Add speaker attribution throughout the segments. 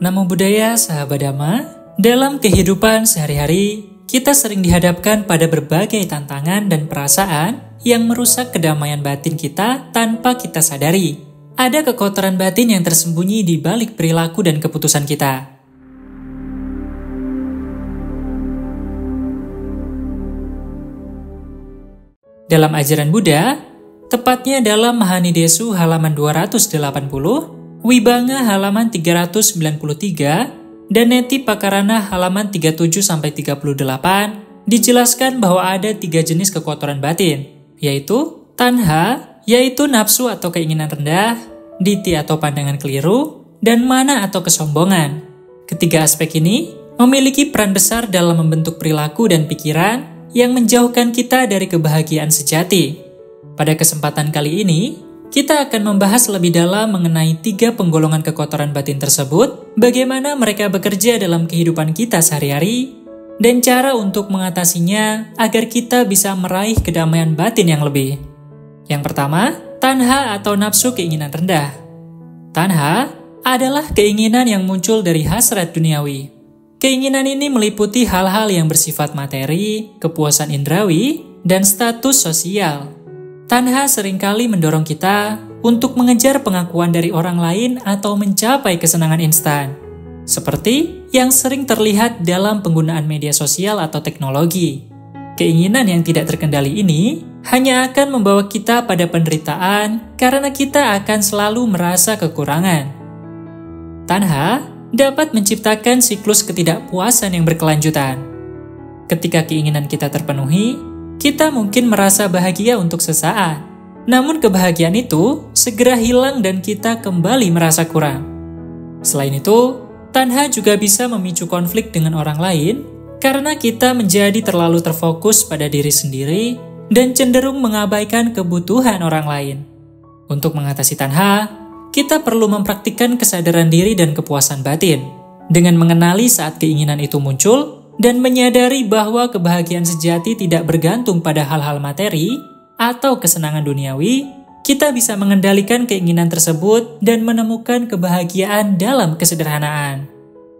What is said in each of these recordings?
Speaker 1: Namo Buddhaya, sahabat Dhamma. Dalam kehidupan sehari-hari, kita sering dihadapkan pada berbagai tantangan dan perasaan yang merusak kedamaian batin kita tanpa kita sadari. Ada kekotoran batin yang tersembunyi di balik perilaku dan keputusan kita. Dalam ajaran Buddha, tepatnya dalam Mahanidesu halaman 280, Wibanga halaman 393, dan Neti Pakarana halaman 37-38, dijelaskan bahwa ada 3 jenis kekotoran batin, yaitu tanha, yaitu nafsu atau keinginan rendah, diti atau pandangan keliru, dan mana atau kesombongan. Ketiga aspek ini memiliki peran besar dalam membentuk perilaku dan pikiran yang menjauhkan kita dari kebahagiaan sejati. Pada kesempatan kali ini, kita akan membahas lebih dalam mengenai 3 penggolongan kekotoran batin tersebut, bagaimana mereka bekerja dalam kehidupan kita sehari-hari, dan cara untuk mengatasinya agar kita bisa meraih kedamaian batin yang lebih. Yang pertama, tanha atau nafsu keinginan rendah. Tanha adalah keinginan yang muncul dari hasrat duniawi. Keinginan ini meliputi hal-hal yang bersifat materi, kepuasan indrawi, dan status sosial. Tanha seringkali mendorong kita untuk mengejar pengakuan dari orang lain atau mencapai kesenangan instan, seperti yang sering terlihat dalam penggunaan media sosial atau teknologi. Keinginan yang tidak terkendali ini hanya akan membawa kita pada penderitaan karena kita akan selalu merasa kekurangan. Tanha dapat menciptakan siklus ketidakpuasan yang berkelanjutan. Ketika keinginan kita terpenuhi, kita mungkin merasa bahagia untuk sesaat, namun kebahagiaan itu segera hilang dan kita kembali merasa kurang. Selain itu, tanha juga bisa memicu konflik dengan orang lain karena kita menjadi terlalu terfokus pada diri sendiri dan cenderung mengabaikan kebutuhan orang lain. Untuk mengatasi tanha, kita perlu mempraktikkan kesadaran diri dan kepuasan batin dengan mengenali saat keinginan itu muncul dan menyadari bahwa kebahagiaan sejati tidak bergantung pada hal-hal materi atau kesenangan duniawi. Kita bisa mengendalikan keinginan tersebut dan menemukan kebahagiaan dalam kesederhanaan.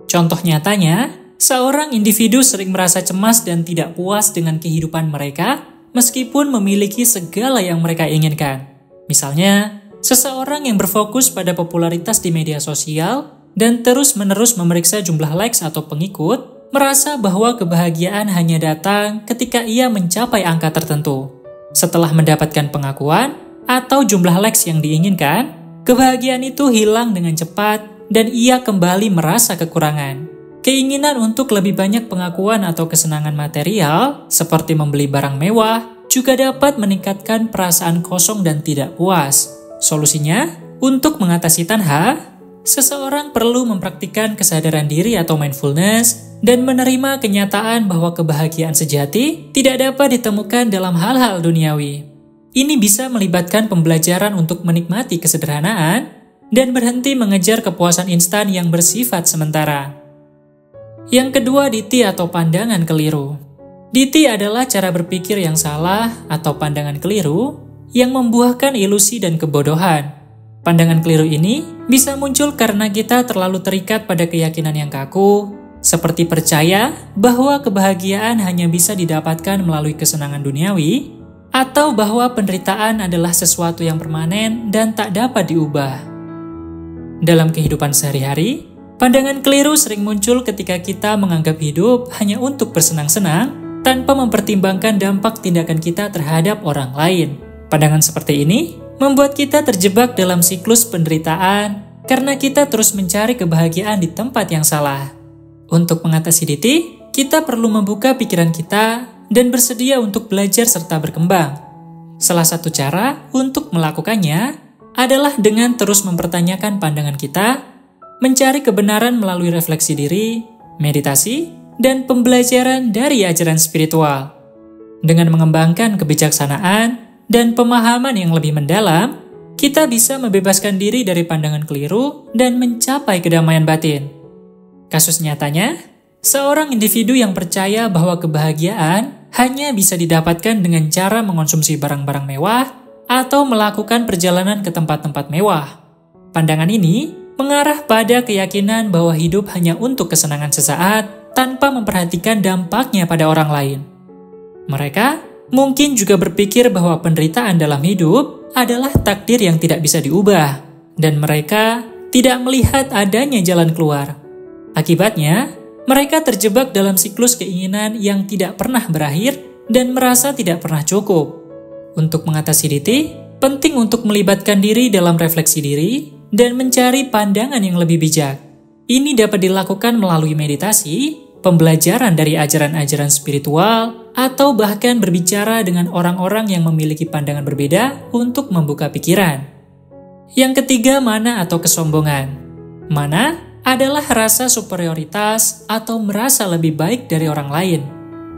Speaker 1: Contoh nyatanya, seorang individu sering merasa cemas dan tidak puas dengan kehidupan mereka meskipun memiliki segala yang mereka inginkan. Misalnya, seseorang yang berfokus pada popularitas di media sosial dan terus-menerus memeriksa jumlah likes atau pengikut, merasa bahwa kebahagiaan hanya datang ketika ia mencapai angka tertentu. Setelah mendapatkan pengakuan atau jumlah likes yang diinginkan, kebahagiaan itu hilang dengan cepat dan ia kembali merasa kekurangan. Keinginan untuk lebih banyak pengakuan atau kesenangan material, seperti membeli barang mewah, juga dapat meningkatkan perasaan kosong dan tidak puas. Solusinya, untuk mengatasi tanha, seseorang perlu mempraktikkan kesadaran diri atau mindfulness dan menerima kenyataan bahwa kebahagiaan sejati tidak dapat ditemukan dalam hal-hal duniawi. Ini bisa melibatkan pembelajaran untuk menikmati kesederhanaan dan berhenti mengejar kepuasan instan yang bersifat sementara. Yang kedua, diti atau pandangan keliru. Diti adalah cara berpikir yang salah atau pandangan keliru yang membuahkan ilusi dan kebodohan. Pandangan keliru ini bisa muncul karena kita terlalu terikat pada keyakinan yang kaku, seperti percaya bahwa kebahagiaan hanya bisa didapatkan melalui kesenangan duniawi, atau bahwa penderitaan adalah sesuatu yang permanen dan tak dapat diubah. Dalam kehidupan sehari-hari, pandangan keliru sering muncul ketika kita menganggap hidup hanya untuk bersenang-senang tanpa mempertimbangkan dampak tindakan kita terhadap orang lain. Pandangan seperti ini membuat kita terjebak dalam siklus penderitaan karena kita terus mencari kebahagiaan di tempat yang salah. Untuk mengatasi diti, kita perlu membuka pikiran kita dan bersedia untuk belajar serta berkembang. Salah satu cara untuk melakukannya adalah dengan terus mempertanyakan pandangan kita, mencari kebenaran melalui refleksi diri, meditasi, dan pembelajaran dari ajaran spiritual. Dengan mengembangkan kebijaksanaan dan pemahaman yang lebih mendalam, kita bisa membebaskan diri dari pandangan keliru dan mencapai kedamaian batin. Kasus nyatanya, seorang individu yang percaya bahwa kebahagiaan hanya bisa didapatkan dengan cara mengonsumsi barang-barang mewah atau melakukan perjalanan ke tempat-tempat mewah. Pandangan ini mengarah pada keyakinan bahwa hidup hanya untuk kesenangan sesaat tanpa memperhatikan dampaknya pada orang lain. Mereka mungkin juga berpikir bahwa penderitaan dalam hidup adalah takdir yang tidak bisa diubah, dan mereka tidak melihat adanya jalan keluar. Akibatnya, mereka terjebak dalam siklus keinginan yang tidak pernah berakhir dan merasa tidak pernah cukup. Untuk mengatasi DT, penting untuk melibatkan diri dalam refleksi diri dan mencari pandangan yang lebih bijak. Ini dapat dilakukan melalui meditasi, pembelajaran dari ajaran-ajaran spiritual, atau bahkan berbicara dengan orang-orang yang memiliki pandangan berbeda untuk membuka pikiran. Yang ketiga, mana atau kesombongan. Mana adalah rasa superioritas atau merasa lebih baik dari orang lain.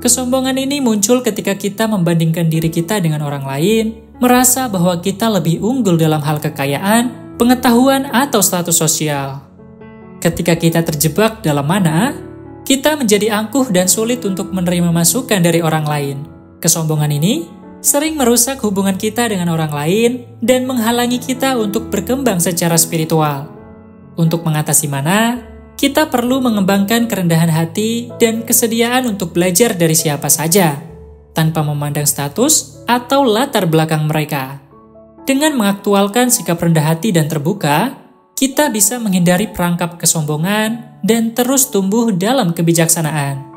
Speaker 1: Kesombongan ini muncul ketika kita membandingkan diri kita dengan orang lain, merasa bahwa kita lebih unggul dalam hal kekayaan, pengetahuan, atau status sosial. Ketika kita terjebak dalam mana, kita menjadi angkuh dan sulit untuk menerima masukan dari orang lain. Kesombongan ini sering merusak hubungan kita dengan orang lain dan menghalangi kita untuk berkembang secara spiritual. Untuk mengatasi mana, kita perlu mengembangkan kerendahan hati dan kesediaan untuk belajar dari siapa saja, tanpa memandang status atau latar belakang mereka. Dengan mengaktualkan sikap rendah hati dan terbuka, kita bisa menghindari perangkap kesombongan dan terus tumbuh dalam kebijaksanaan.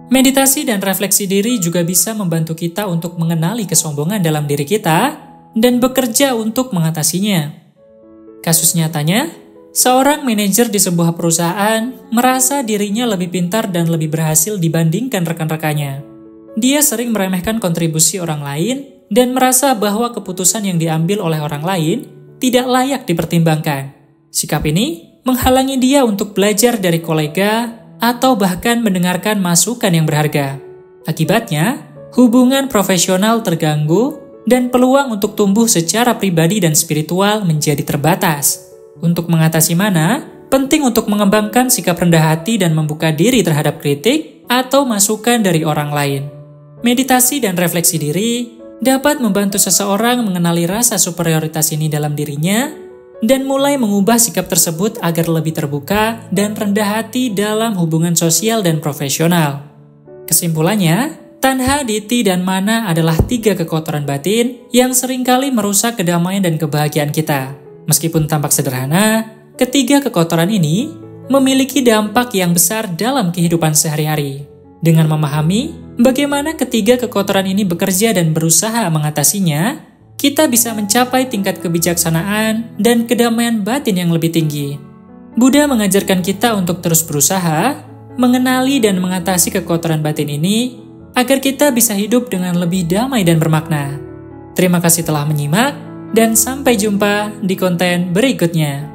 Speaker 1: Meditasi dan refleksi diri juga bisa membantu kita untuk mengenali kesombongan dalam diri kita dan bekerja untuk mengatasinya. Kasus nyatanya, seorang manajer di sebuah perusahaan merasa dirinya lebih pintar dan lebih berhasil dibandingkan rekan-rekannya. Dia sering meremehkan kontribusi orang lain dan merasa bahwa keputusan yang diambil oleh orang lain tidak layak dipertimbangkan. Sikap ini menghalangi dia untuk belajar dari kolega atau bahkan mendengarkan masukan yang berharga. Akibatnya, hubungan profesional terganggu dan peluang untuk tumbuh secara pribadi dan spiritual menjadi terbatas. Untuk mengatasi mana, penting untuk mengembangkan sikap rendah hati dan membuka diri terhadap kritik atau masukan dari orang lain. Meditasi dan refleksi diri dapat membantu seseorang mengenali rasa superioritas ini dalam dirinya dan mulai mengubah sikap tersebut agar lebih terbuka dan rendah hati dalam hubungan sosial dan profesional. Kesimpulannya, tanha, diti, dan mana adalah 3 kekotoran batin yang seringkali merusak kedamaian dan kebahagiaan kita. Meskipun tampak sederhana, ketiga kekotoran ini memiliki dampak yang besar dalam kehidupan sehari-hari. Dengan memahami bagaimana ketiga kekotoran ini bekerja dan berusaha mengatasinya, kita bisa mencapai tingkat kebijaksanaan dan kedamaian batin yang lebih tinggi. Buddha mengajarkan kita untuk terus berusaha, mengenali dan mengatasi kekotoran batin ini, agar kita bisa hidup dengan lebih damai dan bermakna. Terima kasih telah menyimak, dan sampai jumpa di konten berikutnya.